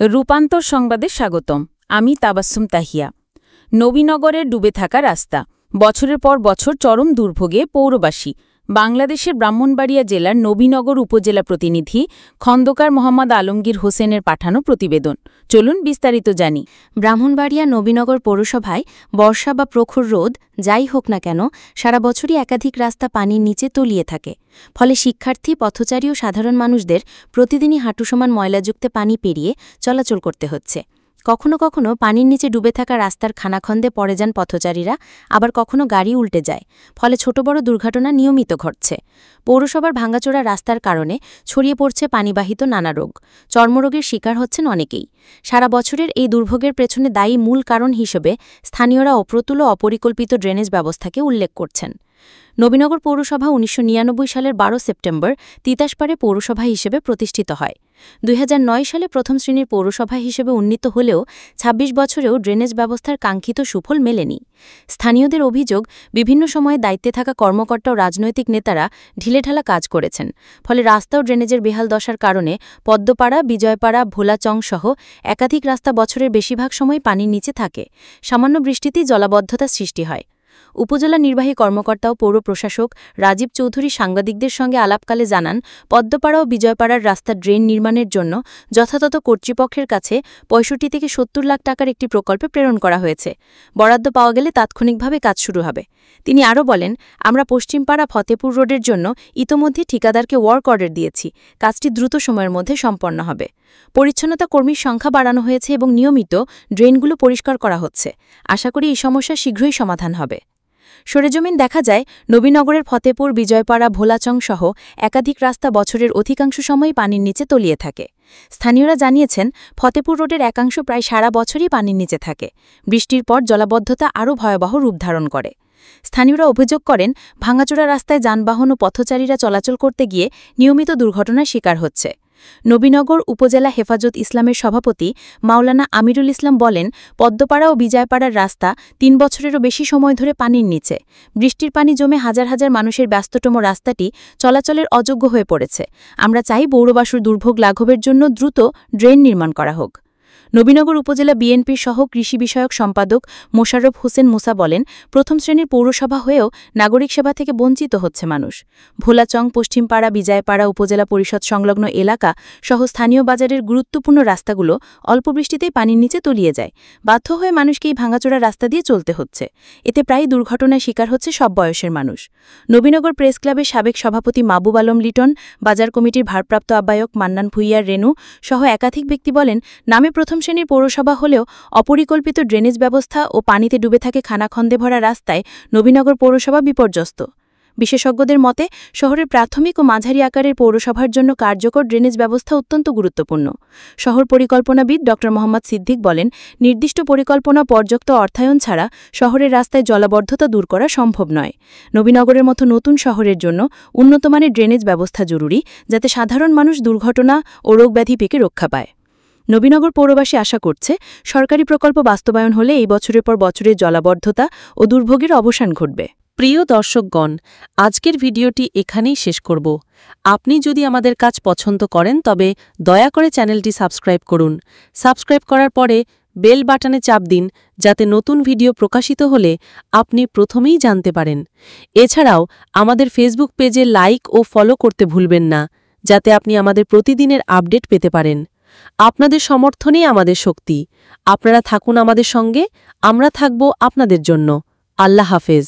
রূপান্তর সংবাদে স্বাগতম। আমি তাবাসসুম তাহিয়া। নবীনগরের ডুবে থাকা রাস্তা, বছরের পর বছর চরম দুর্ভোগে পৌরবাসী। বাংলাদেশের ব্রাহ্মণবাড়িয়া জেলার নবীনগর উপজেলা প্রতিনিধি খন্দকার মোহাম্মদ আলমগীর হোসেনের পাঠানো প্রতিবেদন। চলুন বিস্তারিত জানি। ব্রাহ্মণবাড়িয়া নবীনগর পৌরসভায় বর্ষা বা প্রখর রোদ যাই হোক না কেন, সারা বছরই একাধিক রাস্তা পানির নিচে তলিয়ে থাকে। ফলে শিক্ষার্থী, পথচারী ও সাধারণ মানুষদের প্রতিদিনই হাঁটুসমান ময়লাযুক্ত পানি পেরিয়ে চলাচল করতে হচ্ছে। কখনো কখনো পানির নিচে ডুবে থাকা রাস্তার খানাখন্দে পড়ে যান পথচারীরা, আবার কখনো গাড়ি উল্টে যায়। ফলে ছোট বড় দুর্ঘটনা নিয়মিত ঘটছে। পৌরসভার ভাঙাচোরা রাস্তার কারণে ছড়িয়ে পড়ছে পানিবাহিত নানা রোগ। চর্মরোগের শিকার হচ্ছেন অনেকেই। সারা বছরের এই দুর্ভোগের পেছনে দায়ী মূল কারণ হিসেবে স্থানীয়রা অপ্রতুল ও অপরিকল্পিত ড্রেনেজ ব্যবস্থাকে উল্লেখ করছেন। নবীনগর পৌরসভা ১৯৯৯ সালের ১২ সেপ্টেম্বর তিতাসপাড়ে পৌরসভা হিসেবে প্রতিষ্ঠিত হয়। ২০০৯ সালে প্রথম শ্রেণীর পৌরসভা হিসেবে উন্নীত হলেও ২৬ বছরেও ড্রেনেজ ব্যবস্থার কাঙ্ক্ষিত সুফল মেলেনি। স্থানীয়দের অভিযোগ, বিভিন্ন সময়ে দায়িত্বে থাকা কর্মকর্তা ও রাজনৈতিক নেতারা ঢিলেঢালা কাজ করেছেন। ফলে রাস্তা ও ড্রেনেজের বেহাল দশার কারণে পদ্মপাড়া, বিজয়পাড়া, ভোলাচং সহ একাধিক রাস্তা বছরের বেশিরভাগ সময় পানির নিচে থাকে। সামান্য বৃষ্টিতেই জলাবদ্ধতা সৃষ্টি হয়। উপজেলা নির্বাহী কর্মকর্তা ও পৌর প্রশাসক রাজীব চৌধুরী সাংবাদিকদের সঙ্গে আলাপকালে জানান, পদ্মপাড়া ও বিজয়পাড়ার রাস্তা ড্রেন নির্মাণের জন্য যথাযথ কর্তৃপক্ষের কাছে ৬৫ থেকে ৭০ লাখ টাকার একটি প্রকল্পে প্রেরণ করা হয়েছে। বরাদ্দ পাওয়া গেলে তাৎক্ষণিকভাবে কাজ শুরু হবে। তিনি আরও বলেন, আমরা পশ্চিমপাড়া ফতেপুর রোডের জন্য ইতোমধ্যে ঠিকাদারকে ওয়ার্ক অর্ডার দিয়েছি। কাজটি দ্রুত সময়ের মধ্যে সম্পন্ন হবে। পরিচ্ছন্নতা কর্মীর সংখ্যা বাড়ানো হয়েছে এবং নিয়মিত ড্রেনগুলো পরিষ্কার করা হচ্ছে। আশা করি এই সমস্যা শীঘ্রই সমাধান হবে। সরেজমিন দেখা যায়, নবীনগরের ফতেপুর, বিজয়পাড়া, ভোলাচং সহ একাধিক রাস্তা বছরের অধিকাংশ সময় পানির নিচে তলিয়ে থাকে। স্থানীয়রা জানিয়েছেন, ফতেপুর রোডের একাংশ প্রায় সারা বছরই পানির নিচে থাকে। বৃষ্টির পর জলাবদ্ধতা আরও ভয়াবহ রূপ ধারণ করে। স্থানীয়রা অভিযোগ করেন, ভাঙাচোরা রাস্তায় যানবাহন ও পথচারীরা চলাচল করতে গিয়ে নিয়মিত দুর্ঘটনার শিকার হচ্ছে। নবীনগর উপজেলা হেফাজত ইসলামের সভাপতি মাওলানা আমিরুল ইসলাম বলেন, পদ্মপাড়া ও বিজয়পাড়ার রাস্তা ৩ বছরেরও বেশি সময় ধরে পানির নিচে। বৃষ্টির পানি জমে হাজার হাজার মানুষের ব্যস্ততম রাস্তাটি চলাচলের অযোগ্য হয়ে পড়েছে। আমরা চাই পৌরবাসীর দুর্ভোগ লাঘবের জন্য দ্রুত ড্রেন নির্মাণ করা হোক। নবীনগর উপজেলা বিএনপির সহ কৃষি বিষয়ক সম্পাদক মোশাররফ হোসেন মুসা বলেন, প্রথম শ্রেণীর পৌরসভা হয়েও নাগরিক সেবা থেকে বঞ্চিত হচ্ছে মানুষ। ভোলাচং, পশ্চিমপাড়া, বিজয়পাড়া উপজেলা পরিষদ সংলগ্ন এলাকা সহ স্থানীয় বাজারের গুরুত্বপূর্ণ রাস্তাগুলো অল্প বৃষ্টিতেই পানির নিচে তলিয়ে যায়। বাধ্য হয়ে মানুষকে এই ভাঙাচোরা রাস্তা দিয়ে চলতে হচ্ছে। এতে প্রায় দুর্ঘটনার শিকার হচ্ছে সব বয়সের মানুষ। নবীনগর প্রেস ক্লাবের সাবেক সভাপতি মাহবুব আলম লিটন, বাজার কমিটির ভারপ্রাপ্ত আহ্বায়ক মান্নান ভুইয়ার রেণু সহ একাধিক ব্যক্তি বলেন, নামে প্রথম শ্রেণীর পৌরসভা হলেও অপরিকল্পিত ড্রেনেজ ব্যবস্থা ও পানিতে ডুবে থাকে খানাখন্দে ভরা রাস্তায় নবীনগর পৌরসভা বিপর্যস্ত। বিশেষজ্ঞদের মতে, শহরের প্রাথমিক ও মাঝারি আকারের পৌরসভার জন্য কার্যকর ড্রেনেজ ব্যবস্থা অত্যন্ত গুরুত্বপূর্ণ। শহর পরিকল্পনাবিদ ড মোহাম্মদ সিদ্দিক বলেন, নির্দিষ্ট পরিকল্পনা, পর্যাপ্ত অর্থায়ন ছাড়া শহরের রাস্তায় জলাবদ্ধতা দূর করা সম্ভব নয়। নবীনগরের মতো নতুন শহরের জন্য উন্নতমানের ড্রেনেজ ব্যবস্থা জরুরি, যাতে সাধারণ মানুষ দুর্ঘটনা ও রোগব্যাধি থেকে রক্ষা পায়। নবীনগর পৌরবাসী আশা করছে, সরকারি প্রকল্প বাস্তবায়ন হলে এই বছরের পর বছরের জলাবদ্ধতা ও দুর্ভোগের অবসান ঘটবে। প্রিয় দর্শকগণ, আজকের ভিডিওটি এখানেই শেষ করব। আপনি যদি আমাদের কাজ পছন্দ করেন তবে দয়া করে চ্যানেলটি সাবস্ক্রাইব করুন। সাবস্ক্রাইব করার পরে বেল বাটনে চাপ দিন, যাতে নতুন ভিডিও প্রকাশিত হলে আপনি প্রথমেই জানতে পারেন। এছাড়াও আমাদের ফেসবুক পেজে লাইক ও ফলো করতে ভুলবেন না, যাতে আপনি আমাদের প্রতিদিনের আপডেট পেতে পারেন। আপনাদের সমর্থনেই আমাদের শক্তি। আপনারা থাকুন আমাদের সঙ্গে, আমরা থাকব আপনাদের জন্য। আল্লাহ হাফেজ।